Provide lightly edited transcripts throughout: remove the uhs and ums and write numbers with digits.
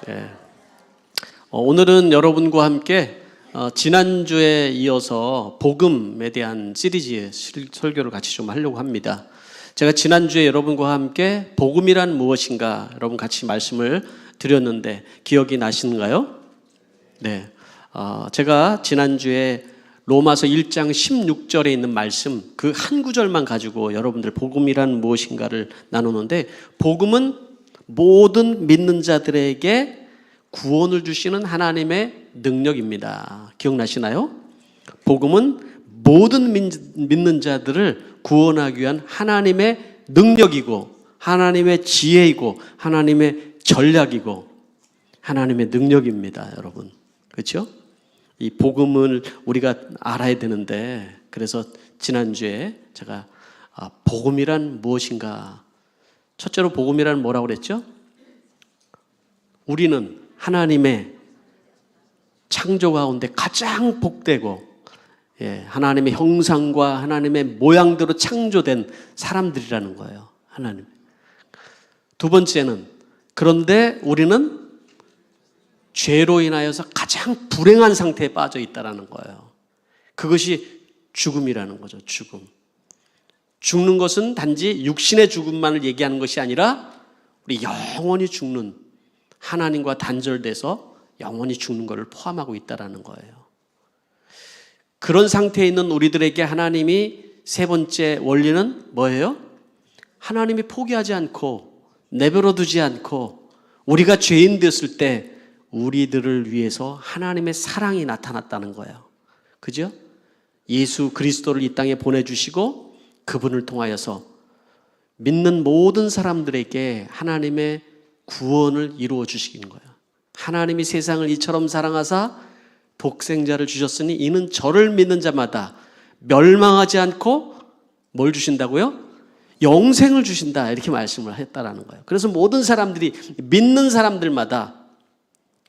예. 오늘은 여러분과 함께 지난주에 이어서 복음에 대한 시리즈의 설교를 같이 좀 하려고 합니다. 제가 지난주에 여러분과 함께 복음이란 무엇인가 여러분 같이 말씀을 드렸는데 기억이 나시는가요? 네. 제가 지난주에 로마서 1장 16절에 있는 말씀 그 한 구절만 가지고 여러분들 복음이란 무엇인가를 나누는데, 복음은 모든 믿는 자들에게 구원을 주시는 하나님의 능력입니다. 기억나시나요? 복음은 모든 믿는 자들을 구원하기 위한 하나님의 능력이고 하나님의 지혜이고 하나님의 전략이고 하나님의 능력입니다, 여러분. 그렇죠? 이 복음을 우리가 알아야 되는데, 그래서 지난주에 제가 복음이란 무엇인가, 첫째로 복음이란 뭐라고 그랬죠? 우리는 하나님의 창조 가운데 가장 복되고 하나님의 형상과 하나님의 모양대로 창조된 사람들이라는 거예요. 하나님. 두 번째는, 그런데 우리는 죄로 인하여서 가장 불행한 상태에 빠져 있다는 거예요. 그것이 죽음이라는 거죠. 죽는 것은 단지 육신의 죽음만을 얘기하는 것이 아니라 우리 영원히 죽는, 하나님과 단절돼서 영원히 죽는 것을 포함하고 있다는 거예요. 그런 상태에 있는 우리들에게 하나님이 세 번째 원리는 뭐예요? 하나님이 포기하지 않고 내버려 두지 않고 우리가 죄인 됐을 때 우리들을 위해서 하나님의 사랑이 나타났다는 거예요. 그죠? 예수 그리스도를 이 땅에 보내주시고 그분을 통하여서 믿는 모든 사람들에게 하나님의 구원을 이루어 주시는 거예요. 하나님이 세상을 이처럼 사랑하사 독생자를 주셨으니 이는 저를 믿는 자마다 멸망하지 않고 뭘 주신다고요? 영생을 주신다, 이렇게 말씀을 했다라는 거예요. 그래서 모든 사람들이, 믿는 사람들마다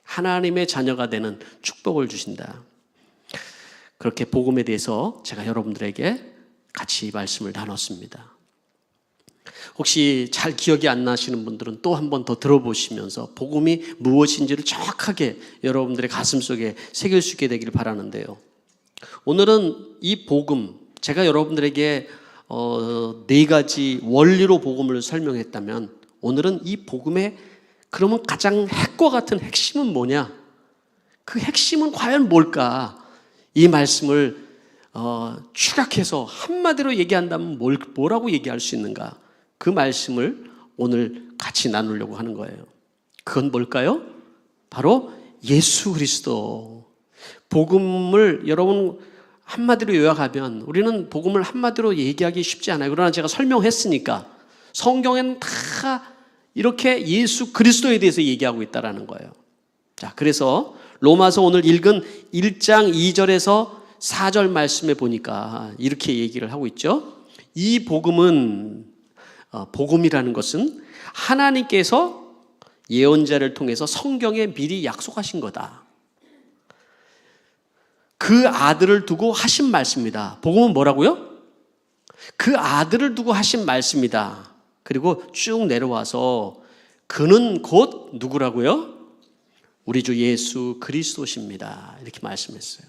하나님의 자녀가 되는 축복을 주신다. 그렇게 복음에 대해서 제가 여러분들에게 같이 말씀을 나눴습니다. 혹시 잘 기억이 안 나시는 분들은 또 한 번 더 들어보시면서 복음이 무엇인지를 정확하게 여러분들의 가슴속에 새길 수 있게 되기를 바라는데요. 오늘은 이 복음, 제가 여러분들에게 네 가지 원리로 복음을 설명했다면, 오늘은 이 복음의 그러면 가장 핵과 같은 핵심은 뭐냐? 그 핵심은 과연 뭘까? 이 말씀을 축약해서 한마디로 얘기한다면 뭐라고 얘기할 수 있는가? 그 말씀을 오늘 같이 나누려고 하는 거예요. 그건 뭘까요? 바로 예수 그리스도. 복음을 여러분 한마디로 요약하면, 우리는 복음을 한마디로 얘기하기 쉽지 않아요. 그러나 제가 설명했으니까 성경에는 다 이렇게 예수 그리스도에 대해서 얘기하고 있다는 거예요. 자, 그래서 로마서 오늘 읽은 1장 2절에서 4절 말씀에 보니까 이렇게 얘기를 하고 있죠. 이 복음은, 복음이라는 것은 하나님께서 예언자를 통해서 성경에 미리 약속하신 거다. 그 아들을 두고 하신 말씀이다. 복음은 뭐라고요? 그 아들을 두고 하신 말씀이다. 그리고 쭉 내려와서 그는 곧 누구라고요? 우리 주 예수 그리스도십니다, 이렇게 말씀했어요.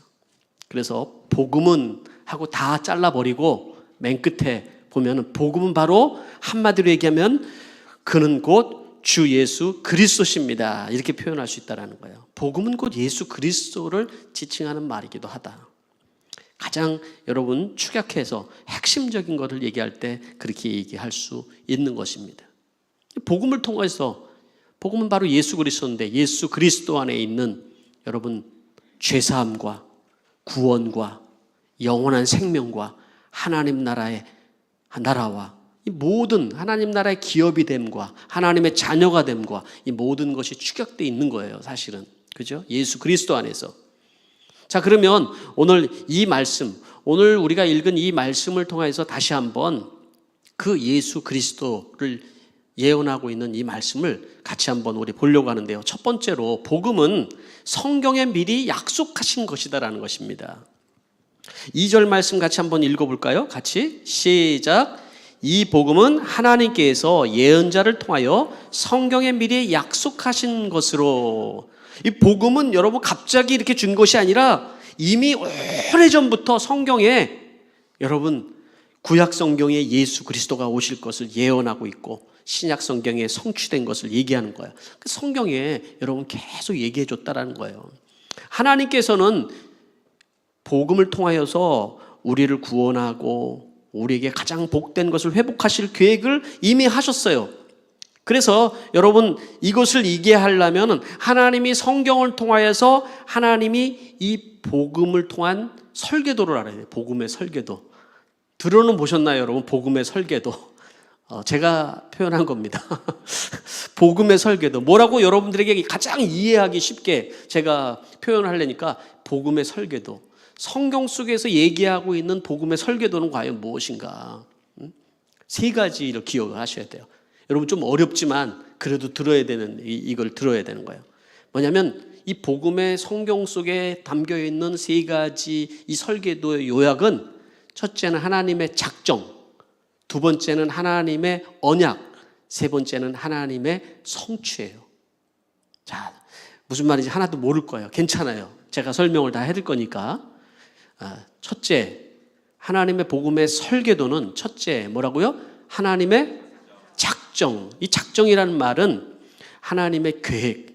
그래서 복음은 하고 다 잘라버리고 맨 끝에 보면 복음은 바로 한마디로 얘기하면 그는 곧 주 예수 그리스도십니다, 이렇게 표현할 수 있다는 거예요. 복음은 곧 예수 그리스도를 지칭하는 말이기도 하다. 가장 여러분 축약해서 핵심적인 것을 얘기할 때 그렇게 얘기할 수 있는 것입니다. 복음을 통해서, 복음은 바로 예수 그리스도인데, 예수 그리스도 안에 있는 여러분 죄사함과 구원과 영원한 생명과 하나님 나라의 나라와 이 모든 하나님 나라의 기업이 됨과 하나님의 자녀가 됨과 이 모든 것이 축약되어 있는 거예요, 사실은. 그죠? 예수 그리스도 안에서. 자, 그러면 오늘 이 말씀, 오늘 우리가 읽은 이 말씀을 통해서 다시 한번 그 예수 그리스도를 예언하고 있는 이 말씀을 같이 한번 우리 보려고 하는데요. 첫 번째로, 복음은 성경에 미리 약속하신 것이다라는 것입니다. 2절 말씀 같이 한번 읽어볼까요? 같이 시작. 이 복음은 하나님께서 예언자를 통하여 성경에 미리 약속하신 것으로, 이 복음은 여러분 갑자기 이렇게 준 것이 아니라 이미 오래전부터 성경에, 여러분 구약 성경에 예수 그리스도가 오실 것을 예언하고 있고 신약 성경에 성취된 것을 얘기하는 거예요. 성경에 여러분 계속 얘기해 줬다라는 거예요. 하나님께서는 복음을 통하여서 우리를 구원하고 우리에게 가장 복된 것을 회복하실 계획을 이미 하셨어요. 그래서 여러분 이것을 이해하려면 하나님이 성경을 통하여서 하나님이 이 복음을 통한 설계도를 알아야 돼요. 복음의 설계도. 들어는 보셨나요, 여러분? 복음의 설계도. 제가 표현한 겁니다. 복음의 설계도. 뭐라고 여러분들에게 가장 이해하기 쉽게 제가 표현하려니까 복음의 설계도. 성경 속에서 얘기하고 있는 복음의 설계도는 과연 무엇인가? 세 가지를 기억을 하셔야 돼요. 여러분 좀 어렵지만 그래도 들어야 되는, 이걸 들어야 되는 거예요. 뭐냐면 이 복음의 성경 속에 담겨 있는 세 가지 이 설계도의 요약은, 첫째는 하나님의 작정, 두 번째는 하나님의 언약, 세 번째는 하나님의 성취예요. 자, 무슨 말인지 하나도 모를 거예요. 괜찮아요. 제가 설명을 다 해드릴 거니까. 첫째, 하나님의 복음의 설계도는 첫째 뭐라고요? 하나님의 작정. 이 작정이라는 말은 하나님의 계획.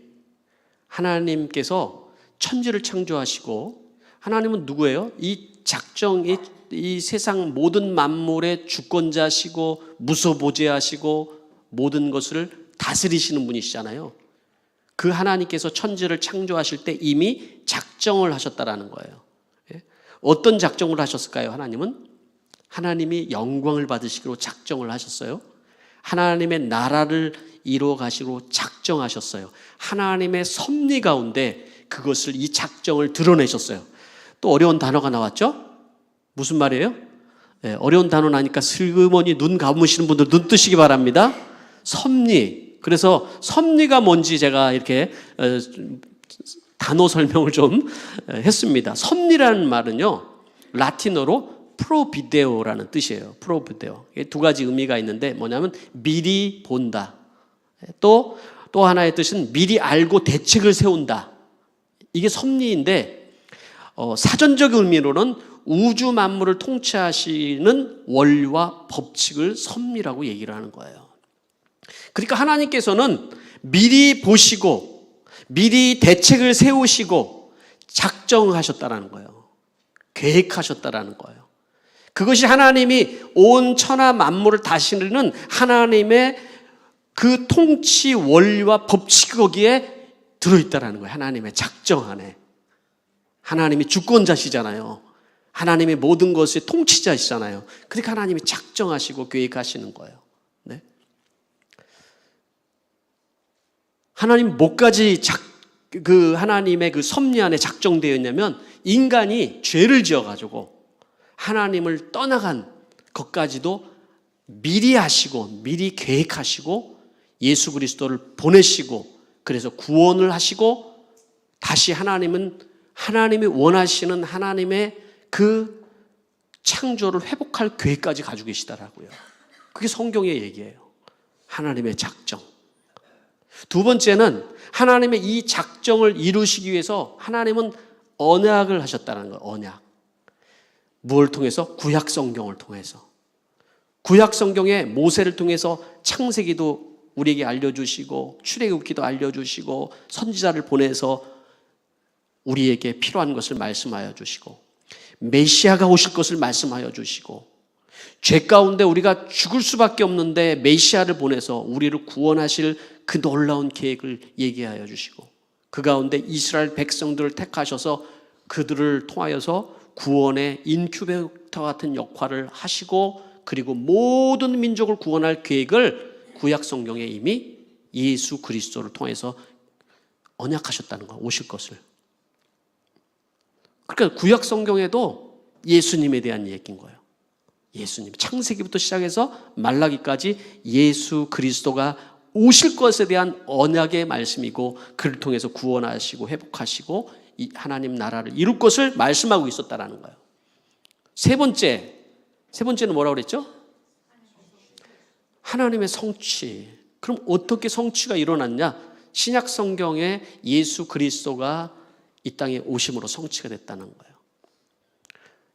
하나님께서 천지를 창조하시고, 하나님은 누구예요? 이 작정, 이 세상 모든 만물의 주권자시고 무소보제하시고 모든 것을 다스리시는 분이시잖아요. 그 하나님께서 천지를 창조하실 때 이미 작정을 하셨다라는 거예요. 어떤 작정을 하셨을까요? 하나님은 하나님이 영광을 받으시기로 작정을 하셨어요. 하나님의 나라를 이루어 가시기로 작정하셨어요. 하나님의 섭리 가운데 그것을, 이 작정을 드러내셨어요. 또 어려운 단어가 나왔죠? 무슨 말이에요? 어려운 단어 나니까 슬그머니 눈 감으시는 분들 눈 뜨시기 바랍니다. 섭리. 그래서 섭리가 뭔지 제가 이렇게 단어 설명을 좀 했습니다. 섭리라는 말은요, 라틴어로 프로비데오라는 뜻이에요. 프로비데오. 두 가지 의미가 있는데 뭐냐면 미리 본다. 또 하나의 뜻은 미리 알고 대책을 세운다. 이게 섭리인데, 사전적 의미로는 우주 만물을 통치하시는 원리와 법칙을 섭리라고 얘기를 하는 거예요. 그러니까 하나님께서는 미리 보시고 미리 대책을 세우시고 작정하셨다라는 거예요. 계획하셨다라는 거예요. 그것이 하나님이 온 천하 만물을 다스리는 하나님의 그 통치 원리와 법칙이 거기에 들어있다는 거예요. 하나님의 작정 안에. 하나님이 주권자시잖아요. 하나님의 모든 것의 통치자시잖아요. 그러니까 하나님이 작정하시고 계획하시는 거예요. 네? 하나님 뭐까지 그 하나님의 그 섭리 안에 작정되어 있냐면, 인간이 죄를 지어가지고 하나님을 떠나간 것까지도 미리 하시고 미리 계획하시고 예수 그리스도를 보내시고, 그래서 구원을 하시고, 다시 하나님이 원하시는 하나님의 그 창조를 회복할 계획까지 가지고 계시더라고요. 그게 성경의 얘기예요. 하나님의 작정. 두 번째는 하나님의 이 작정을 이루시기 위해서 하나님은 언약을 하셨다는 거예요. 언약. 무엇을 통해서? 구약 성경을 통해서. 구약 성경에 모세를 통해서 창세기도 우리에게 알려주시고 출애굽기도 알려주시고 선지자를 보내서 우리에게 필요한 것을 말씀하여 주시고, 메시아가 오실 것을 말씀하여 주시고, 죄 가운데 우리가 죽을 수밖에 없는데 메시아를 보내서 우리를 구원하실 그 놀라운 계획을 얘기하여 주시고, 그 가운데 이스라엘 백성들을 택하셔서 그들을 통하여서 구원의 인큐베이터 같은 역할을 하시고, 그리고 모든 민족을 구원할 계획을 구약 성경에 이미 예수 그리스도를 통해서 언약하셨다는 거예요. 오실 것을. 그러니까 구약 성경에도 예수님에 대한 얘기인 거예요. 예수님. 창세기부터 시작해서 말라기까지 예수 그리스도가 오실 것에 대한 언약의 말씀이고, 그를 통해서 구원하시고 회복하시고 이 하나님 나라를 이룰 것을 말씀하고 있었다라는 거예요. 세 번째는 뭐라고 그랬죠? 하나님의 성취. 그럼 어떻게 성취가 일어났냐? 신약 성경에 예수 그리스도가 이 땅에 오심으로 성취가 됐다는 거예요.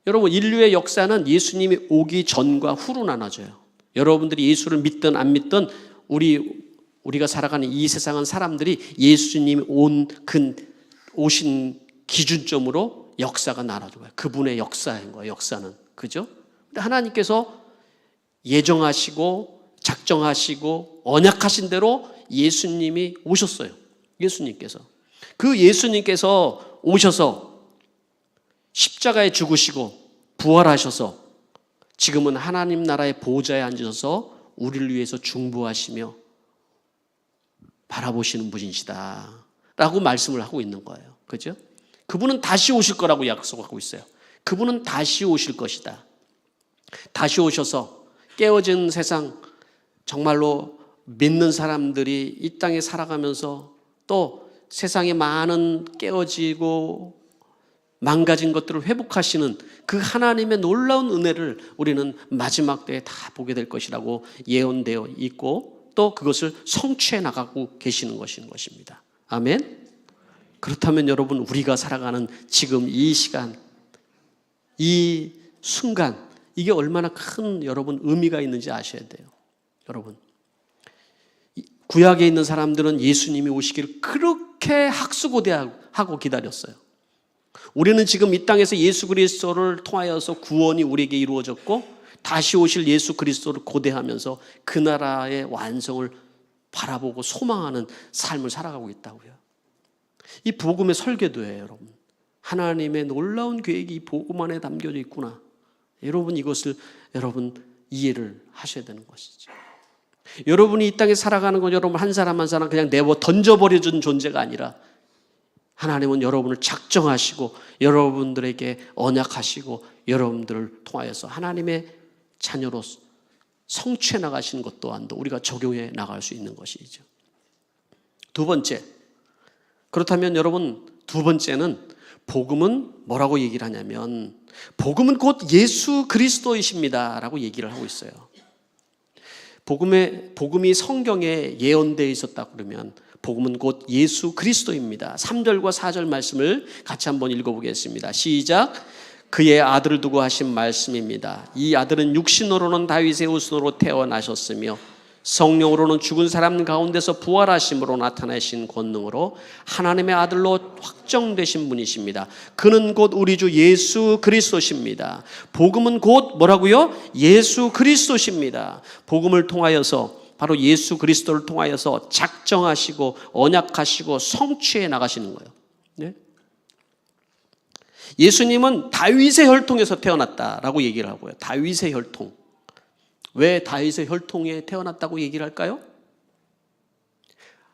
여러분, 인류의 역사는 예수님이 오기 전과 후로 나눠져요. 여러분들이 예수를 믿든 안 믿든 우리가 살아가는 이 세상은 사람들이 예수님이 오신 기준점으로 역사가 나눠져요. 그분의 역사인 거예요. 역사는. 그죠? 근데 하나님께서 예정하시고 작정하시고 언약하신 대로 예수님이 오셨어요. 예수님께서. 그 예수님께서 오셔서 십자가에 죽으시고 부활하셔서 지금은 하나님 나라의 보좌에 앉으셔서 우리를 위해서 중보하시며 바라보시는 분이시다 라고 말씀을 하고 있는 거예요. 그죠? 그분은 다시 오실 거라고 약속하고 있어요. 그분은 다시 오실 것이다. 다시 오셔서 깨어진 세상, 정말로 믿는 사람들이 이 땅에 살아가면서 또 세상에 많은 깨어지고 망가진 것들을 회복하시는 그 하나님의 놀라운 은혜를 우리는 마지막 때에 다 보게 될 것이라고 예언되어 있고 또 그것을 성취해 나가고 계시는 것입니다. 아멘. 그렇다면 여러분, 우리가 살아가는 지금 이 시간, 이 순간, 이게 얼마나 큰 여러분 의미가 있는지 아셔야 돼요. 여러분, 구약에 있는 사람들은 예수님이 오시기를 그렇게 학수고대하고 기다렸어요. 우리는 지금 이 땅에서 예수 그리스도를 통하여서 구원이 우리에게 이루어졌고 다시 오실 예수 그리스도를 고대하면서 그 나라의 완성을 바라보고 소망하는 삶을 살아가고 있다고요. 이 복음의 설계도예요, 여러분. 하나님의 놀라운 계획이 이 복음 안에 담겨져 있구나. 여러분, 이것을 여러분 이해를 하셔야 되는 것이죠. 여러분이 이 땅에 살아가는 건 여러분 한 사람 한 사람 그냥 내버 던져버려준 존재가 아니라 하나님은 여러분을 작정하시고 여러분들에게 언약하시고 여러분들을 통하여서 하나님의 자녀로 성취해 나가시는 것 또한도 우리가 적용해 나갈 수 있는 것이죠. 두 번째, 그렇다면 여러분, 두 번째는 복음은 뭐라고 얘기를 하냐면 복음은 곧 예수 그리스도이십니다 라고 얘기를 하고 있어요. 복음이 성경에 예언되어 있었다 그러면 복음은 곧 예수 그리스도입니다. 3절과 4절 말씀을 같이 한번 읽어보겠습니다. 시작. 그의 아들을 두고 하신 말씀입니다. 이 아들은 육신으로는 다윗의 후손으로 태어나셨으며 성령으로는 죽은 사람 가운데서 부활하심으로 나타내신 권능으로 하나님의 아들로 확정되신 분이십니다. 그는 곧 우리 주 예수 그리스도십니다. 복음은 곧 뭐라고요? 예수 그리스도십니다. 복음을 통하여서 바로 예수 그리스도를 통하여서 작정하시고 언약하시고 성취해 나가시는 거예요. 네? 예수님은 다윗의 혈통에서 태어났다라고 얘기를 하고요. 다윗의 혈통. 왜 다윗의 혈통에 태어났다고 얘기를 할까요?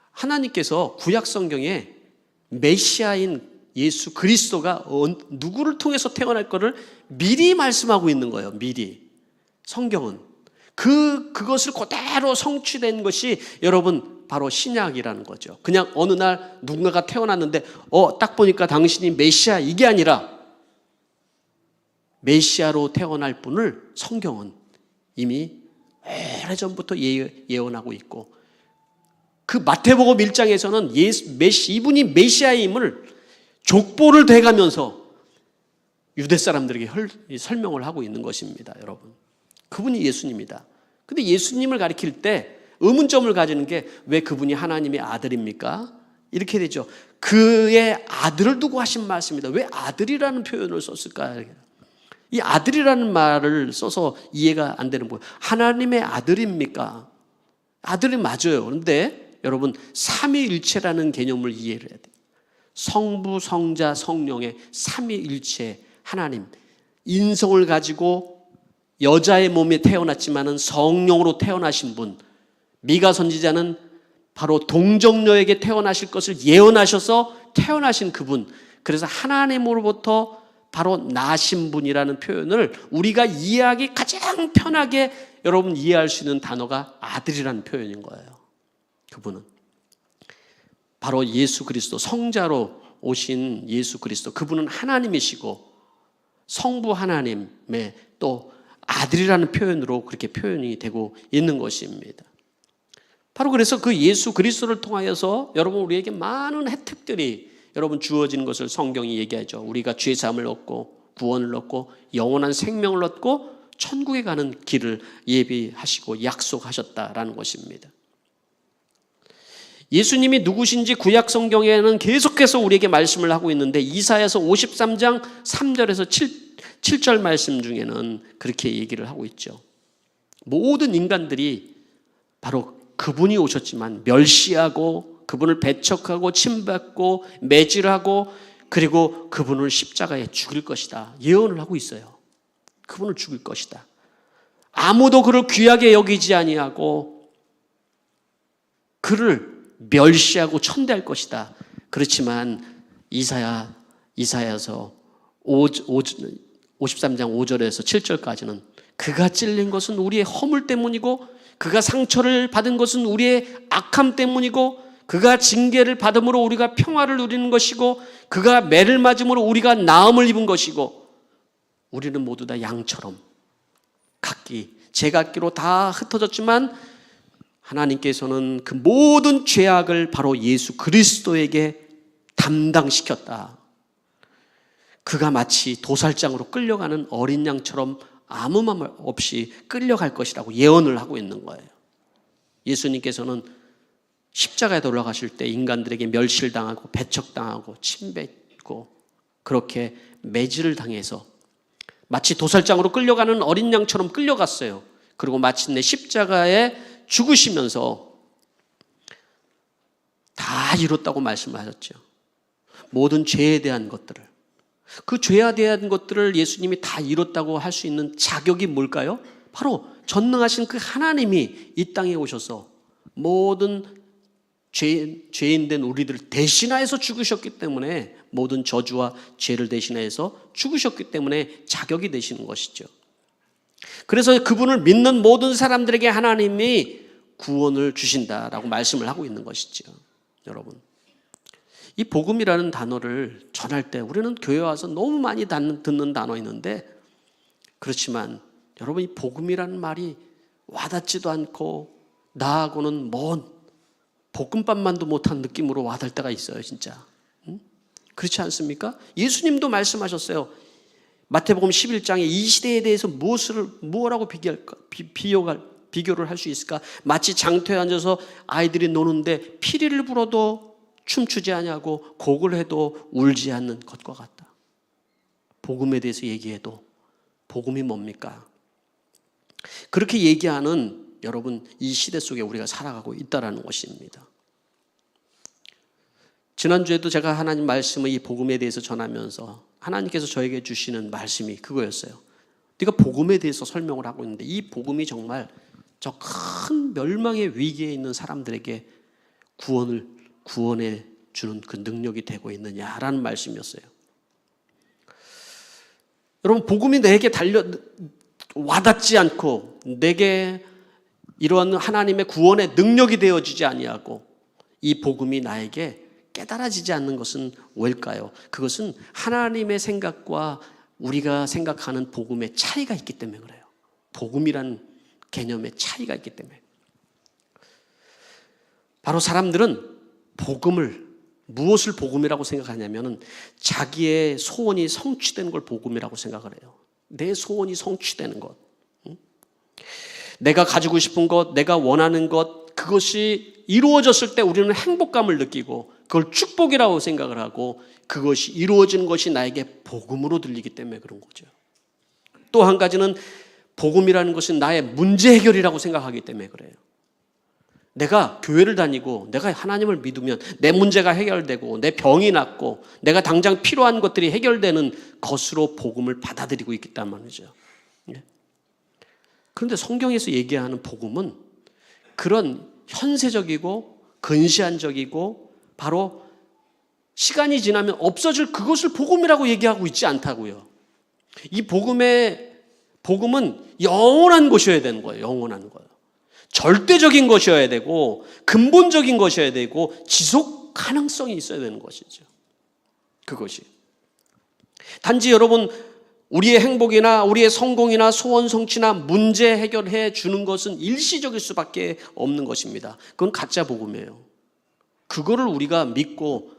하나님께서 구약 성경에 메시아인 예수 그리스도가 누구를 통해서 태어날 것을 미리 말씀하고 있는 거예요. 미리. 성경은. 그것을 그대로 성취된 것이 여러분 바로 신약이라는 거죠. 그냥 어느 날 누군가가 태어났는데 딱 보니까 당신이 메시아 이게 아니라 메시아로 태어날 분을 성경은 이미 오래전부터 예언하고 있고 그 마태복음 1장에서는 이분이 메시아임을 족보를 대가면서 유대 사람들에게 설명을 하고 있는 것입니다. 여러분, 그분이 예수님이다. 근데 예수님을 가리킬 때 의문점을 가지는 게 왜 그분이 하나님의 아들입니까? 이렇게 되죠. 그의 아들을 두고 하신 말씀입니다. 왜 아들이라는 표현을 썼을까? 이 아들이라는 말을 써서 이해가 안 되는 거예요. 하나님의 아들입니까? 아들이 맞아요. 그런데 여러분 삼위일체라는 개념을 이해를 해야 돼요. 성부, 성자, 성령의 삼위일체 하나님. 인성을 가지고 여자의 몸에 태어났지만은 성령으로 태어나신 분. 미가 선지자는 바로 동정녀에게 태어나실 것을 예언하셔서 태어나신 그분. 그래서 하나님으로부터 바로 나신 분이라는 표현을 우리가 이해하기 가장 편하게 여러분 이해할 수 있는 단어가 아들이라는 표현인 거예요. 그분은 바로 예수 그리스도, 성자로 오신 예수 그리스도. 그분은 하나님이시고 성부 하나님의 또 아들이라는 표현으로 그렇게 표현이 되고 있는 것입니다. 바로 그래서 그 예수 그리스도를 통하여서 여러분 우리에게 많은 혜택들이 여러분 주어지는 것을 성경이 얘기하죠. 우리가 죄 사함을 얻고 구원을 얻고 영원한 생명을 얻고 천국에 가는 길을 예비하시고 약속하셨다라는 것입니다. 예수님이 누구신지 구약 성경에는 계속해서 우리에게 말씀을 하고 있는데 이사야서 53장 3절에서 7절 말씀 중에는 그렇게 얘기를 하고 있죠. 모든 인간들이 바로 그분이 오셨지만 멸시하고 그분을 배척하고 침뱉고 매질하고 그리고 그분을 십자가에 죽일 것이다. 예언을 하고 있어요. 그분을 죽일 것이다. 아무도 그를 귀하게 여기지 아니하고 그를 멸시하고 천대할 것이다. 그렇지만 이사야서 53장 5절에서 7절까지는 그가 찔린 것은 우리의 허물 때문이고 그가 상처를 받은 것은 우리의 악함 때문이고 그가 징계를 받음으로 우리가 평화를 누리는 것이고 그가 매를 맞음으로 우리가 나음을 입은 것이고 우리는 모두 다 양처럼 각기 제각기로 다 흩어졌지만 하나님께서는 그 모든 죄악을 바로 예수 그리스도에게 담당시켰다. 그가 마치 도살장으로 끌려가는 어린 양처럼 아무 말 없이 끌려갈 것이라고 예언을 하고 있는 거예요. 예수님께서는 십자가에 돌아가실 때 인간들에게 멸시를 당하고 배척당하고 침뱉고 그렇게 매질을 당해서 마치 도살장으로 끌려가는 어린 양처럼 끌려갔어요. 그리고 마침내 십자가에 죽으시면서 다 이뤘다고 말씀하셨죠. 모든 죄에 대한 것들을, 그 죄에 대한 것들을 예수님이 다 이뤘다고 할 수 있는 자격이 뭘까요? 바로 전능하신 그 하나님이 이 땅에 오셔서 모든 죄인 된 우리들을 대신하여서 죽으셨기 때문에, 모든 저주와 죄를 대신하여서 죽으셨기 때문에 자격이 되시는 것이죠. 그래서 그분을 믿는 모든 사람들에게 하나님이 구원을 주신다라고 말씀을 하고 있는 것이죠. 여러분, 이 복음이라는 단어를 전할 때 우리는 교회 와서 너무 많이 듣는 단어였는데, 그렇지만 여러분, 이 복음이라는 말이 와닿지도 않고 나하고는 먼 볶음밥만도 못한 느낌으로 와닿을 때가 있어요. 진짜 그렇지 않습니까? 예수님도 말씀하셨어요. 마태복음 11장에 이 시대에 대해서 무엇이라고 비교를 할 수 있을까? 마치 장터에 앉아서 아이들이 노는데 피리를 불어도 춤추지 아니하고 곡을 해도 울지 않는 것과 같다. 복음에 대해서 얘기해도 복음이 뭡니까? 그렇게 얘기하는 여러분, 이 시대 속에 우리가 살아가고 있다는 것입니다. 지난주에도 제가 하나님 말씀을 이 복음에 대해서 전하면서 하나님께서 저에게 주시는 말씀이 그거였어요. 네가 복음에 대해서 설명을 하고 있는데 이 복음이 정말 저 큰 멸망의 위기에 있는 사람들에게 구원해 주는 그 능력이 되고 있느냐라는 말씀이었어요. 여러분, 복음이 내게 와닿지 않고 내게 이러한 하나님의 구원의 능력이 되어지지 아니하고 이 복음이 나에게 깨달아지지 않는 것은 왜일까요? 그것은 하나님의 생각과 우리가 생각하는 복음의 차이가 있기 때문에 그래요. 복음이라는 개념의 차이가 있기 때문에. 바로 사람들은 무엇을 복음이라고 생각하냐면 자기의 소원이 성취되는 걸 복음이라고 생각을 해요. 내 소원이 성취되는 것, 내가 가지고 싶은 것, 내가 원하는 것, 그것이 이루어졌을 때 우리는 행복감을 느끼고 그걸 축복이라고 생각을 하고 그것이 이루어진 것이 나에게 복음으로 들리기 때문에 그런 거죠. 또 한 가지는 복음이라는 것은 나의 문제 해결이라고 생각하기 때문에 그래요. 내가 교회를 다니고 내가 하나님을 믿으면 내 문제가 해결되고 내 병이 낫고 내가 당장 필요한 것들이 해결되는 것으로 복음을 받아들이고 있단 말이죠. 그런데 성경에서 얘기하는 복음은 그런 현세적이고 근시안적이고 바로 시간이 지나면 없어질 그것을 복음이라고 얘기하고 있지 않다고요. 이 복음은 영원한 것이어야 되는 거예요. 영원한 거예요. 절대적인 것이어야 되고 근본적인 것이어야 되고 지속 가능성이 있어야 되는 것이죠. 그것이. 단지 여러분 우리의 행복이나 우리의 성공이나 소원 성취나 문제 해결해 주는 것은 일시적일 수밖에 없는 것입니다. 그건 가짜 복음이에요. 그거를 우리가 믿고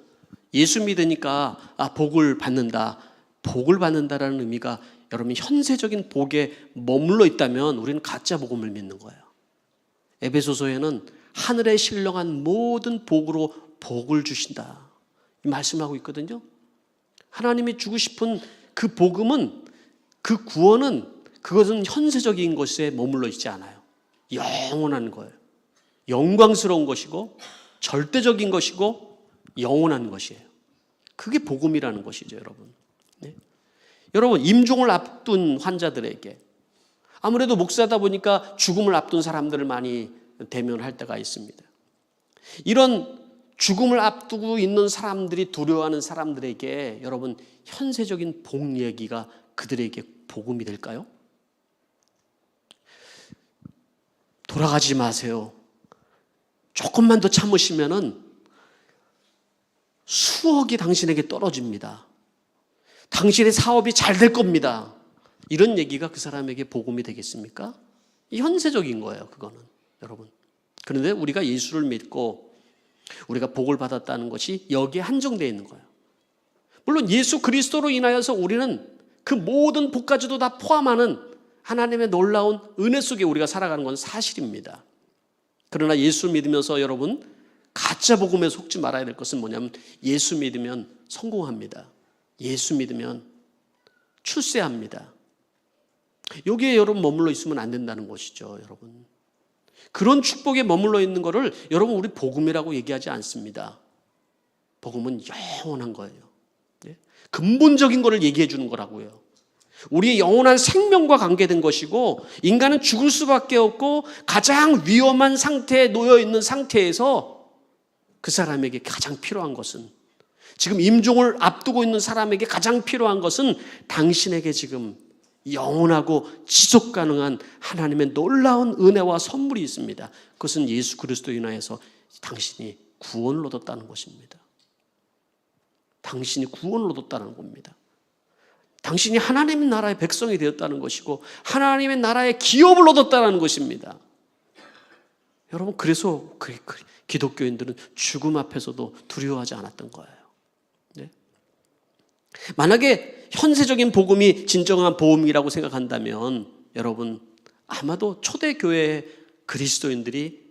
예수 믿으니까 복을 받는다. 복을 받는다라는 의미가 여러분 현세적인 복에 머물러 있다면 우리는 가짜 복음을 믿는 거예요. 에베소서에는 하늘에 신령한 모든 복으로 복을 주신다. 이 말씀하고 있거든요. 하나님이 주고 싶은 그 복음은, 그 구원은, 그것은 현세적인 것에 머물러 있지 않아요. 영원한 거예요. 영광스러운 것이고 절대적인 것이고 영원한 것이에요. 그게 복음이라는 것이죠, 여러분. 네? 여러분, 임종을 앞둔 환자들에게, 아무래도 목사다 보니까 죽음을 앞둔 사람들을 많이 대면할 때가 있습니다. 이런 죽음을 앞두고 있는 사람들이 두려워하는 사람들에게 여러분 현세적인 복 얘기가 그들에게 복음이 될까요? 돌아가지 마세요. 조금만 더 참으시면은 수억이 당신에게 떨어집니다. 당신의 사업이 잘 될 겁니다. 이런 얘기가 그 사람에게 복음이 되겠습니까? 현세적인 거예요, 그거는. 여러분. 그런데 우리가 예수를 믿고 우리가 복을 받았다는 것이 여기에 한정되어 있는 거예요. 물론 예수 그리스도로 인하여서 우리는 그 모든 복까지도 다 포함하는 하나님의 놀라운 은혜 속에 우리가 살아가는 건 사실입니다. 그러나 예수 믿으면서 여러분 가짜 복음에 속지 말아야 될 것은 뭐냐면 예수 믿으면 성공합니다. 예수 믿으면 출세합니다. 여기에 여러분 머물러 있으면 안 된다는 것이죠, 여러분. 그런 축복에 머물러 있는 것을 여러분 우리 복음이라고 얘기하지 않습니다. 복음은 영원한 거예요. 근본적인 것을 얘기해 주는 거라고요. 우리의 영원한 생명과 관계된 것이고 인간은 죽을 수밖에 없고 가장 위험한 상태에 놓여 있는 상태에서 그 사람에게 가장 필요한 것은, 지금 임종을 앞두고 있는 사람에게 가장 필요한 것은 당신에게 지금 영원하고 지속 가능한 하나님의 놀라운 은혜와 선물이 있습니다. 그것은 예수 그리스도로 인하여서 당신이 구원을 얻었다는 것입니다. 당신이 구원을 얻었다는 겁니다. 당신이 하나님의 나라의 백성이 되었다는 것이고 하나님의 나라의 기업을 얻었다는 것입니다. 여러분, 그래서 기독교인들은 죽음 앞에서도 두려워하지 않았던 거예요. 네? 만약에 현세적인 복음이 진정한 복음이라고 생각한다면 여러분 아마도 초대교회 그리스도인들이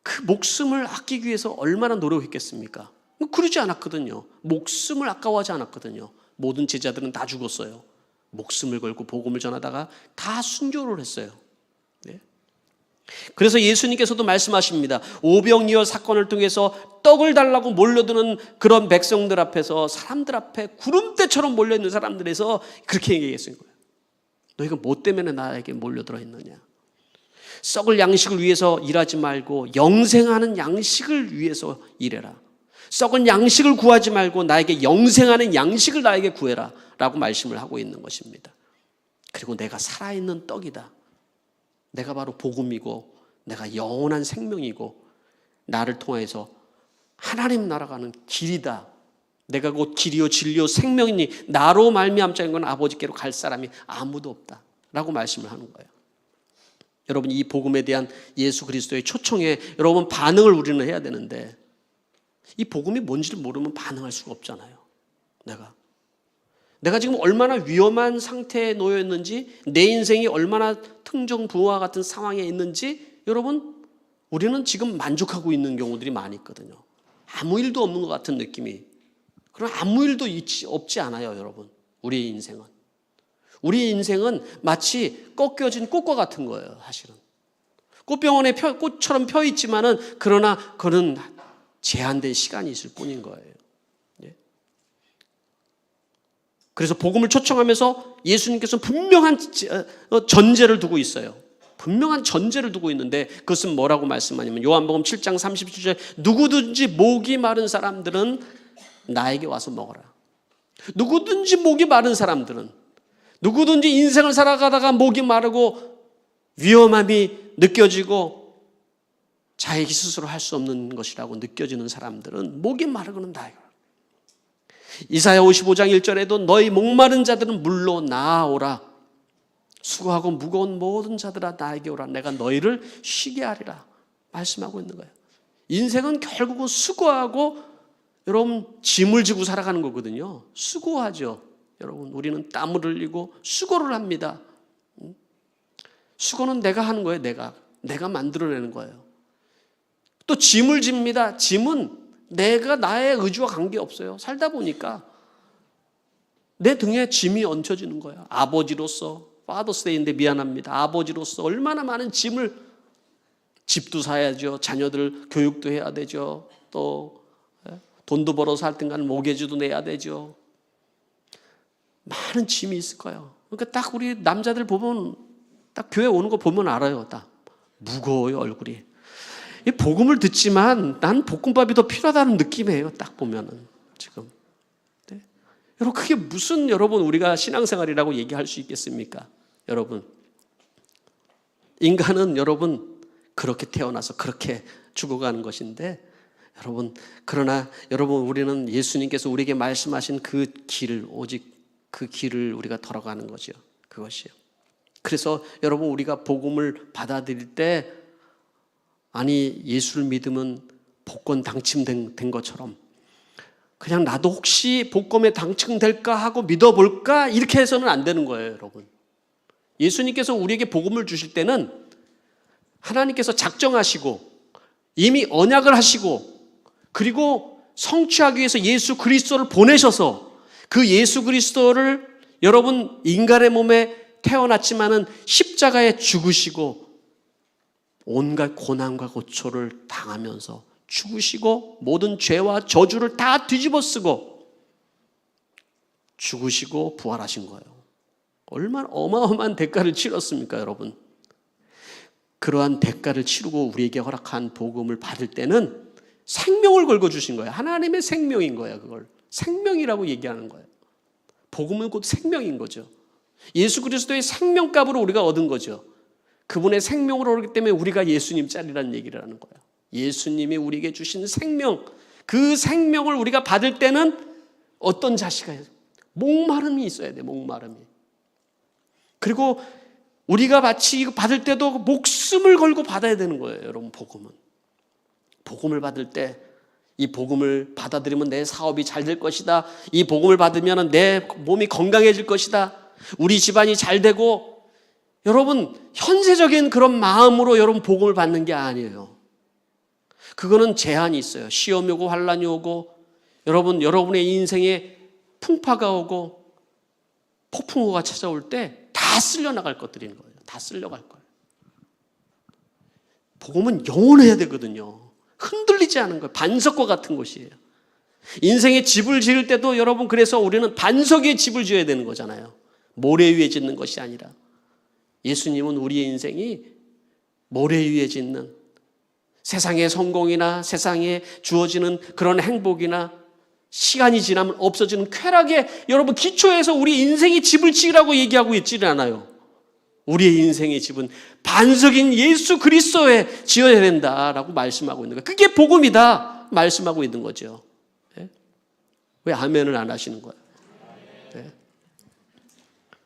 그 목숨을 아끼기 위해서 얼마나 노력했겠습니까? 그러지 않았거든요. 목숨을 아까워하지 않았거든요. 모든 제자들은 다 죽었어요. 목숨을 걸고 복음을 전하다가 다 순교를 했어요. 네? 그래서 예수님께서도 말씀하십니다. 오병이어 사건을 통해서 떡을 달라고 몰려드는 그런 백성들 앞에서, 사람들 앞에 구름대처럼 몰려있는 사람들에서 그렇게 얘기했어요. 너희가 뭐 때문에 나에게 몰려들어 있느냐? 썩을 양식을 위해서 일하지 말고 영생하는 양식을 위해서 일해라. 썩은 양식을 구하지 말고 나에게 영생하는 양식을 나에게 구해라 라고 말씀을 하고 있는 것입니다. 그리고 내가 살아있는 떡이다. 내가 바로 복음이고 내가 영원한 생명이고 나를 통해서 하나님 나라가는 길이다. 내가 곧 길이요 진리요 생명이니 나로 말미암자 인 건 아버지께로 갈 사람이 아무도 없다 라고 말씀을 하는 거예요. 여러분, 이 복음에 대한 예수 그리스도의 초청에 여러분 반응을 우리는 해야 되는데, 이 복음이 뭔지를 모르면 반응할 수가 없잖아요. 내가 지금 얼마나 위험한 상태에 놓여 있는지, 내 인생이 얼마나 등정부와 같은 상황에 있는지 여러분 우리는 지금 만족하고 있는 경우들이 많이 있거든요. 아무 일도 없는 것 같은 느낌이. 그럼 아무 일도 없지 않아요, 여러분. 우리의 인생은 마치 꺾여진 꽃과 같은 거예요, 사실은. 꽃병원에 꽃처럼 펴 있지만은 그러나 그는 제한된 시간이 있을 뿐인 거예요. 그래서 복음을 초청하면서 예수님께서 분명한 전제를 두고 있어요. 분명한 전제를 두고 있는데 그것은 뭐라고 말씀하냐면 요한복음 7장 37절 누구든지 목이 마른 사람들은 나에게 와서 먹어라. 누구든지 목이 마른 사람들은, 누구든지 인생을 살아가다가 목이 마르고 위험함이 느껴지고 자기 스스로 할 수 없는 것이라고 느껴지는 사람들은 목이 마르고는 나에게. 이사야 55장 1절에도 너희 목마른 자들은 물로 나아오라. 수고하고 무거운 모든 자들아 나에게 오라. 내가 너희를 쉬게 하리라. 말씀하고 있는 거예요. 인생은 결국은 수고하고 여러분 짐을 지고 살아가는 거거든요. 수고하죠. 여러분 우리는 땀을 흘리고 수고를 합니다. 수고는 내가 하는 거예요. 내가 만들어내는 거예요. 또 짐을 집니다. 짐은 내가 나의 의지와 관계없어요. 살다 보니까 내 등에 짐이 얹혀지는 거예요. 아버지로서 파더스데이인데 미안합니다. 아버지로서 얼마나 많은 짐을, 집도 사야죠. 자녀들 교육도 해야 되죠. 또 돈도 벌어서 할 땐간 모계주도 내야 되죠. 많은 짐이 있을 거예요. 그러니까 딱 우리 남자들 보면 딱 교회 오는 거 보면 알아요. 딱 무거워요 얼굴이. 이 복음을 듣지만 난 볶음밥이 더 필요하다는 느낌이에요. 딱 보면은 지금. 네. 여러분 그게 무슨 여러분 우리가 신앙생활이라고 얘기할 수 있겠습니까? 여러분 인간은 여러분 그렇게 태어나서 그렇게 죽어가는 것인데 여러분 그러나 여러분 우리는 예수님께서 우리에게 말씀하신 그 길을 오직 그 길을 우리가 걸어가는 거죠. 그것이요. 그래서 여러분 우리가 복음을 받아들일 때 아니 예수를 믿으면 복권 당첨된 것처럼 그냥 나도 혹시 복권에 당첨될까 하고 믿어볼까 이렇게 해서는 안 되는 거예요. 여러분 예수님께서 우리에게 복음을 주실 때는 하나님께서 작정하시고 이미 언약을 하시고 그리고 성취하기 위해서 예수 그리스도를 보내셔서 그 예수 그리스도를 여러분 인간의 몸에 태어났지만은 십자가에 죽으시고 온갖 고난과 고초를 당하면서 죽으시고 모든 죄와 저주를 다 뒤집어 쓰고 죽으시고 부활하신 거예요. 얼마나 어마어마한 대가를 치렀습니까, 여러분? 그러한 대가를 치르고 우리에게 허락한 복음을 받을 때는 생명을 걸고 주신 거예요. 하나님의 생명인 거예요. 그걸 생명이라고 얘기하는 거예요. 복음은 곧 생명인 거죠. 예수 그리스도의 생명값으로 우리가 얻은 거죠. 그분의 생명으로 오기 때문에 우리가 예수님 짤이라는 얘기를 하는 거예요. 예수님이 우리에게 주신 생명, 그 생명을 우리가 받을 때는 어떤 자식이 목마름이 있어야 돼. 목마름이. 그리고 우리가 마치 받을 때도 목숨을 걸고 받아야 되는 거예요. 여러분 복음은. 복음을 받을 때 이 복음을 받아들이면 내 사업이 잘 될 것이다. 이 복음을 받으면 내 몸이 건강해질 것이다. 우리 집안이 잘 되고 여러분 현세적인 그런 마음으로 여러분 복음을 받는 게 아니에요. 그거는 제한이 있어요. 시험이 오고 환란이 오고 여러분의 인생에 풍파가 오고 폭풍우가 찾아올 때 다 쓸려나갈 것들인 거예요. 다 쓸려갈 거예요. 복음은 영원해야 되거든요. 흔들리지 않은 거예요. 반석과 같은 것이에요. 인생에 집을 지을 때도 여러분 그래서 우리는 반석 위에 집을 지어야 되는 거잖아요. 모래 위에 짓는 것이 아니라 예수님은 우리의 인생이 모래 위에 짓는 세상의 성공이나 세상에 주어지는 그런 행복이나 시간이 지나면 없어지는 쾌락에 여러분 기초에서 우리 인생의 집을 지으라고 얘기하고 있지는 않아요. 우리의 인생의 집은 반석인 예수 그리스도에 지어야 된다라고 말씀하고 있는 거예요. 그게 복음이다 말씀하고 있는 거죠. 네? 왜 아멘을 안 하시는 거예요? 네?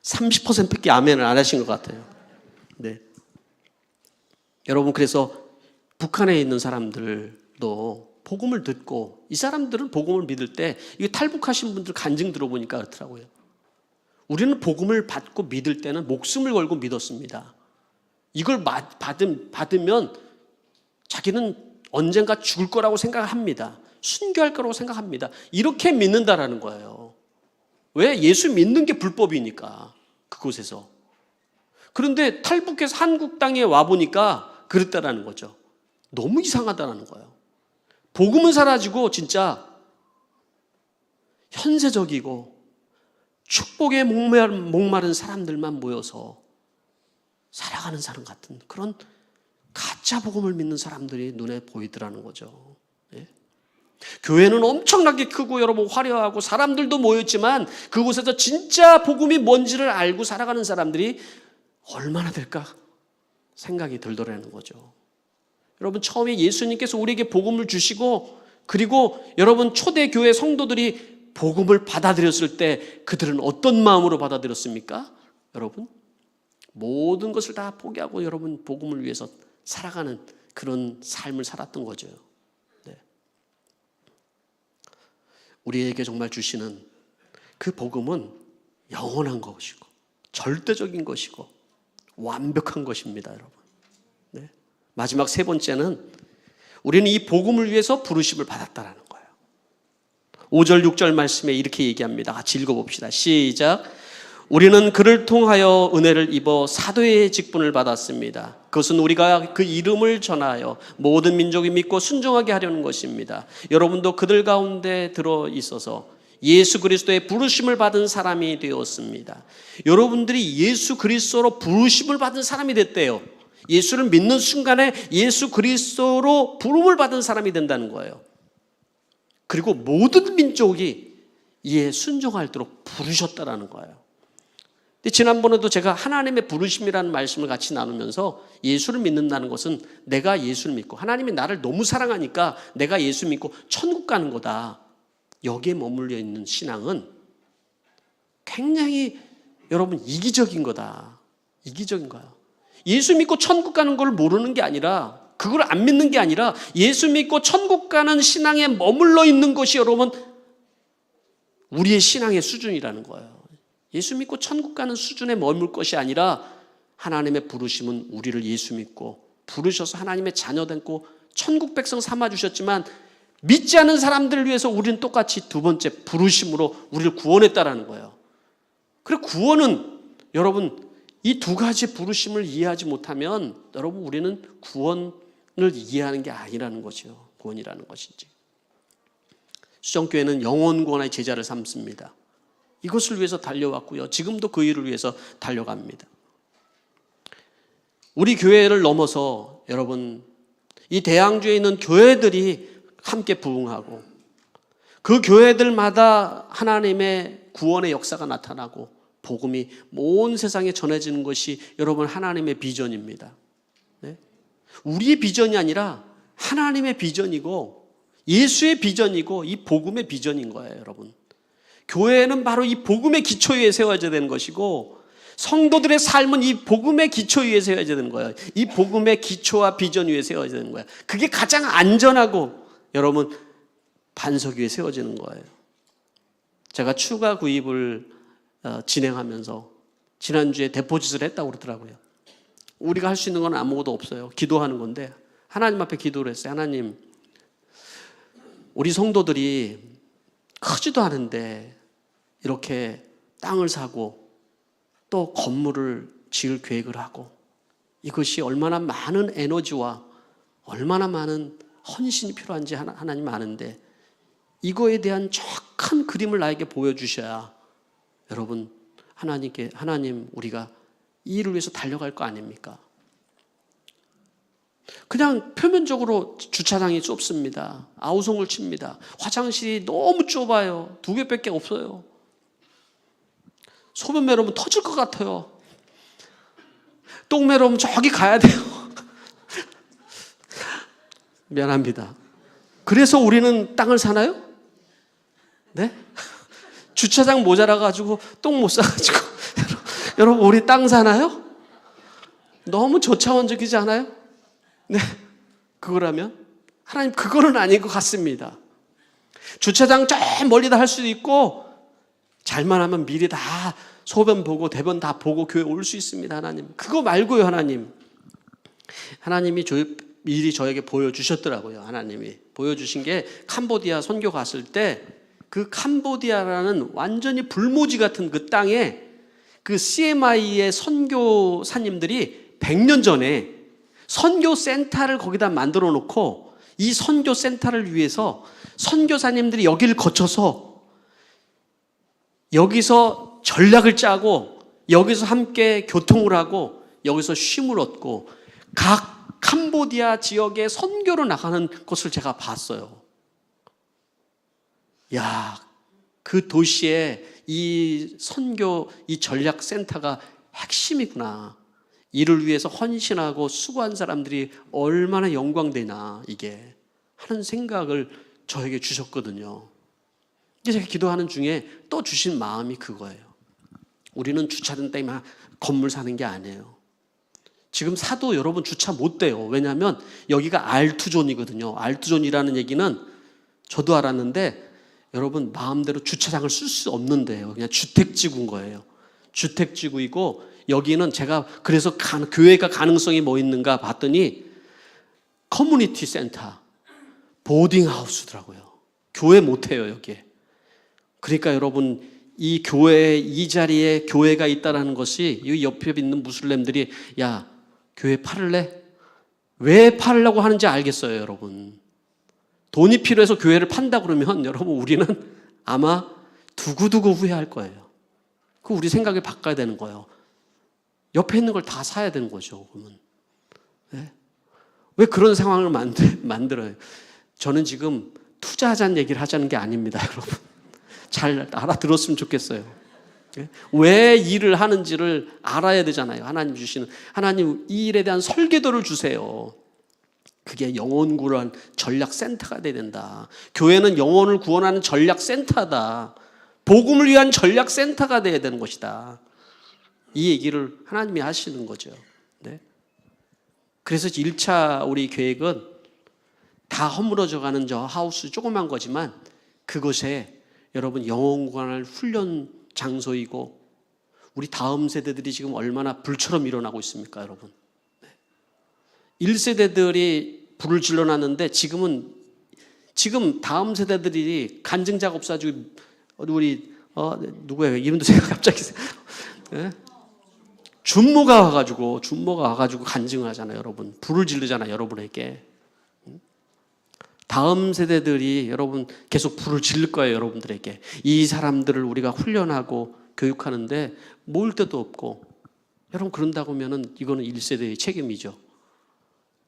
30%밖에 아멘을 안 하신 것 같아요. 네. 여러분 그래서 북한에 있는 사람들도 복음을 듣고 이 사람들은 복음을 믿을 때 이게 탈북하신 분들 간증 들어보니까 그렇더라고요. 우리는 복음을 받고 믿을 때는 목숨을 걸고 믿었습니다. 이걸 받으면 자기는 언젠가 죽을 거라고 생각합니다. 순교할 거라고 생각합니다. 이렇게 믿는다라는 거예요. 왜? 예수 믿는 게 불법이니까 그곳에서. 그런데 탈북해서 한국 땅에 와보니까 그랬다라는 거죠. 너무 이상하다라는 거예요. 복음은 사라지고 진짜 현세적이고 축복에 목마른 사람들만 모여서 살아가는 사람 같은 그런 가짜 복음을 믿는 사람들이 눈에 보이더라는 거죠. 예? 교회는 엄청나게 크고 여러분 화려하고 사람들도 모였지만 그곳에서 진짜 복음이 뭔지를 알고 살아가는 사람들이 얼마나 될까 생각이 들더라는 거죠. 여러분 처음에 예수님께서 우리에게 복음을 주시고 그리고 여러분 초대교회 성도들이 복음을 받아들였을 때 그들은 어떤 마음으로 받아들였습니까? 여러분, 모든 것을 다 포기하고 여러분 복음을 위해서 살아가는 그런 삶을 살았던 거죠. 네. 우리에게 정말 주시는 그 복음은 영원한 것이고 절대적인 것이고 완벽한 것입니다, 여러분. 네. 마지막 세 번째는 우리는 이 복음을 위해서 부르심을 받았다라는 거예요. 5절 6절 말씀에 이렇게 얘기합니다. 같이 읽어봅시다. 시작. 우리는 그를 통하여 은혜를 입어 사도의 직분을 받았습니다. 그것은 우리가 그 이름을 전하여 모든 민족이 믿고 순종하게 하려는 것입니다. 여러분도 그들 가운데 들어 있어서 예수 그리스도의 부르심을 받은 사람이 되었습니다. 여러분들이 예수 그리스도로 부르심을 받은 사람이 됐대요. 예수를 믿는 순간에 예수 그리스도로 부름을 받은 사람이 된다는 거예요. 그리고 모든 민족이 이에 순종하도록 부르셨다라는 거예요. 근데 지난번에도 제가 하나님의 부르심이라는 말씀을 같이 나누면서 예수를 믿는다는 것은 내가 예수를 믿고 하나님이 나를 너무 사랑하니까 내가 예수 믿고 천국 가는 거다. 여기에 머물러 있는 신앙은 굉장히 여러분 이기적인 거다. 이기적인 거야. 예수 믿고 천국 가는 걸 모르는 게 아니라, 그걸 안 믿는 게 아니라 예수 믿고 천국 가는 신앙에 머물러 있는 것이 여러분 우리의 신앙의 수준이라는 거예요. 예수 믿고 천국 가는 수준에 머물 것이 아니라 하나님의 부르심은 우리를 예수 믿고 부르셔서 하나님의 자녀 되고 천국 백성 삼아 주셨지만 믿지 않는 사람들을 위해서 우리는 똑같이 두 번째 부르심으로 우리를 구원했다라는 거예요. 그리고 구원은 여러분 이 두 가지 부르심을 이해하지 못하면 여러분 우리는 구원을 이해하는 게 아니라는 거죠. 구원이라는 것인지. 수정교회는 영혼 구원의 제자를 삼습니다. 이것을 위해서 달려왔고요. 지금도 그 일을 위해서 달려갑니다. 우리 교회를 넘어서 여러분 이 대양주에 있는 교회들이 함께 부흥하고 그 교회들마다 하나님의 구원의 역사가 나타나고 복음이 온 세상에 전해지는 것이 여러분 하나님의 비전입니다. 네? 우리의 비전이 아니라 하나님의 비전이고 예수의 비전이고 이 복음의 비전인 거예요, 여러분. 교회는 바로 이 복음의 기초 위에 세워져야 되는 것이고 성도들의 삶은 이 복음의 기초 위에 세워져야 되는 거예요. 이 복음의 기초와 비전 위에 세워져야 되는 거예요. 그게 가장 안전하고 여러분 반석 위에 세워지는 거예요. 제가 추가 구입을 진행하면서 지난주에 데포짓을 했다고 그러더라고요. 우리가 할 수 있는 건 아무것도 없어요. 기도하는 건데 하나님 앞에 기도를 했어요. 하나님, 우리 성도들이 크지도 않은데 이렇게 땅을 사고 또 건물을 지을 계획을 하고 이것이 얼마나 많은 에너지와 얼마나 많은 헌신이 필요한지 하나님 아는데 이거에 대한 정확한 그림을 나에게 보여주셔야 여러분 하나님 우리가 이 일을 위해서 달려갈 거 아닙니까? 그냥 표면적으로 주차장이 좁습니다. 아우성을 칩니다. 화장실이 너무 좁아요. 2개밖에 없어요. 소변 매려면 터질 것 같아요. 똥 매려면 저기 가야 돼요. 미안합니다. 그래서 우리는 땅을 사나요? 네? 주차장 모자라가지고 똥 못 사가지고 여러분 우리 땅 사나요? 너무 저차원적이지 않아요? 네, 그거라면 하나님 그거는 아닌 것 같습니다. 주차장 저 멀리다 할 수도 있고 잘만 하면 미리 다 소변 보고 대변 다 보고 교회 올 수 있습니다. 하나님 그거 말고요. 하나님이 미리 저에게 보여주셨더라고요. 하나님이 보여주신 게 캄보디아 선교 갔을 때 그 캄보디아라는 완전히 불모지 같은 그 땅에 그 CMI의 선교사님들이 100년 전에 선교센터를 거기다 만들어 놓고 이 선교센터를 위해서 선교사님들이 여기를 거쳐서 여기서 전략을 짜고 여기서 함께 교통을 하고 여기서 쉼을 얻고 각 캄보디아 지역에 선교로 나가는 것을 제가 봤어요. 야, 그 도시에 이 선교, 이 전략센터가 핵심이구나. 이를 위해서 헌신하고 수고한 사람들이 얼마나 영광되나 이게 하는 생각을 저에게 주셨거든요. 제가 기도하는 중에 또 주신 마음이 그거예요. 우리는 주차된 때만 건물 사는 게 아니에요. 지금 사도 여러분 주차 못 돼요. 왜냐하면 여기가 R2존이거든요. R2존이라는 얘기는 저도 알았는데 여러분 마음대로 주차장을 쓸 수 없는데요. 그냥 주택지구인 거예요. 주택지구이고 여기는 제가 그래서 교회가 가능성이 뭐 있는가 봤더니 커뮤니티 센터, 보딩하우스더라고요. 교회 못해요 여기에. 그러니까 여러분 이 교회 이 자리에 교회가 있다는 것이 이 옆에 있는 무슬림들이 야 교회 팔을래? 왜 팔려고 하는지 알겠어요 여러분. 돈이 필요해서 교회를 판다 그러면 여러분 우리는 아마 두고두고 후회할 거예요. 그 우리 생각을 바꿔야 되는 거예요. 옆에 있는 걸 다 사야 되는 거죠. 그러면 네? 왜 그런 상황을 만들어요? 저는 지금 투자하자는 얘기를 하자는 게 아닙니다 여러분. 잘 알아들었으면 좋겠어요. 왜 일을 하는지를 알아야 되잖아요. 하나님 주시는 하나님 이 일에 대한 설계도를 주세요. 그게 영혼 구원 전략센터가 돼야 된다. 교회는 영혼을 구원하는 전략센터다. 복음을 위한 전략센터가 돼야 되는 것이다. 이 얘기를 하나님이 하시는 거죠. 네? 그래서 1차 우리 계획은 다 허물어져가는 저 하우스 조그만 거지만 그것에 여러분 영혼 구원할 훈련 장소이고 우리 다음 세대들이 지금 얼마나 불처럼 일어나고 있습니까 여러분. 1세대들이 불을 질러놨는데 지금 다음 세대들이 간증 작업 사주고 우리 누구예요? 이름도 제가 갑자기 준모가 와가지고 간증을 하잖아요 여러분. 불을 지르잖아요 여러분에게. 다음 세대들이 여러분 계속 불을 지를 거예요 여러분들에게. 이 사람들을 우리가 훈련하고 교육하는데 모을 데도 없고 여러분 그런다고 하면 이거는 1세대의 책임이죠.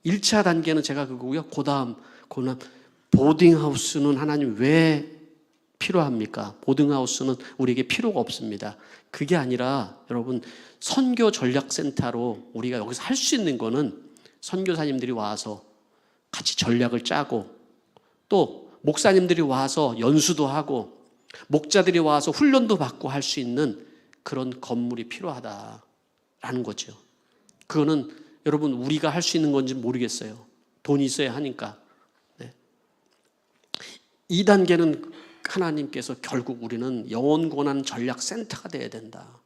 1차 단계는 제가 그거고요. 그다음 보딩하우스는 하나님 왜 필요합니까? 보딩하우스는 우리에게 필요가 없습니다. 그게 아니라 여러분 선교 전략센터로 우리가 여기서 할 수 있는 거는 선교사님들이 와서 같이 전략을 짜고 또 목사님들이 와서 연수도 하고 목자들이 와서 훈련도 받고 할 수 있는 그런 건물이 필요하다라는 거죠. 그거는 여러분 우리가 할 수 있는 건지 모르겠어요. 돈이 있어야 하니까. 네. 2단계는 하나님께서 결국 우리는 영혼구원하는 전략센터가 돼야 된다.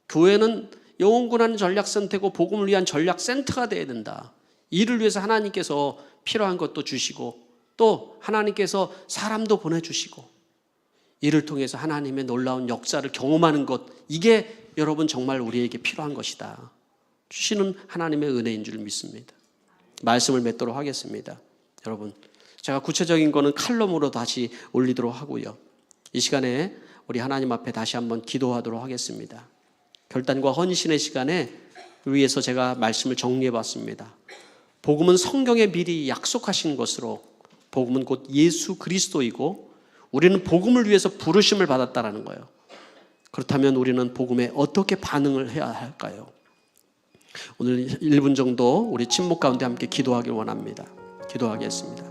교회는 영혼구원하는 전략센터고 복음을 위한 전략센터가 돼야 된다. 이를 위해서 하나님께서 필요한 것도 주시고 또 하나님께서 사람도 보내주시고 이를 통해서 하나님의 놀라운 역사를 경험하는 것, 이게 여러분 정말 우리에게 필요한 것이다. 주시는 하나님의 은혜인 줄 믿습니다. 말씀을 맺도록 하겠습니다. 여러분 제가 구체적인 거는 칼럼으로 다시 올리도록 하고요. 이 시간에 우리 하나님 앞에 다시 한번 기도하도록 하겠습니다. 결단과 헌신의 시간에 위해서 제가 말씀을 정리해 봤습니다. 복음은 성경에 미리 약속하신 것으로 복음은 곧 예수 그리스도이고 우리는 복음을 위해서 부르심을 받았다라는 거예요. 그렇다면 우리는 복음에 어떻게 반응을 해야 할까요? 오늘 1분 정도 우리 침묵 가운데 함께 기도하길 원합니다. 기도하겠습니다.